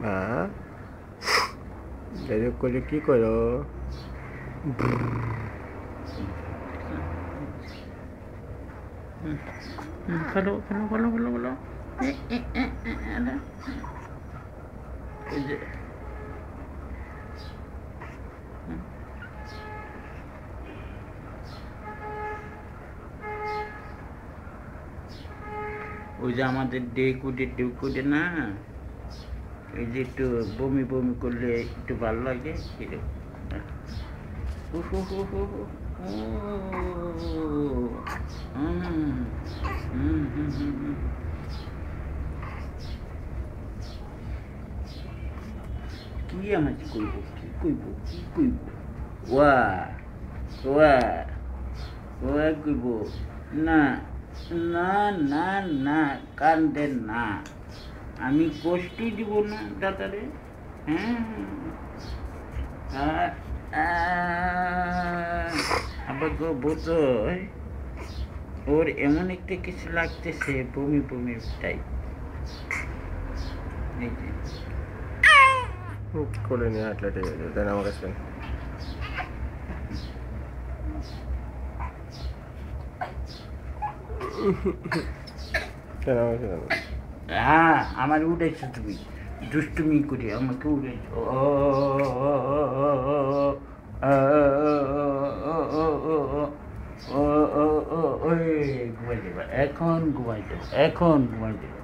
হ্যাঁ, এরকম করে কি করো? ফেলো ফেলো ফেলো ফেলো ফেলো এই যে ওই যে আমাদের ডেকুডে না, এই যে একটু বমি বমি করলে একটু ভালো লাগে কি আমার কইব কি কইব কি কইব ওয়া ওয়া ওয়া কইব না না না না কান্দেন না, আমি কষ্টই দিব না দাদারে। হ্যাঁ আবার গো বোঝো ওর এমন একটা কিছু লাগতেছে বমি বমি টাইপ। এই যে করে নিয়ে হাঁটলে ঠিক আছে, দেন আমার কাছে। হ্যাঁ আমার উঠেছো তুমি, দুষ্টুমি করে আমাকে উঠেছো। ঘুমাই দেবো এখন, ঘুমাই দেবো এখন, ঘুমাই দেবো।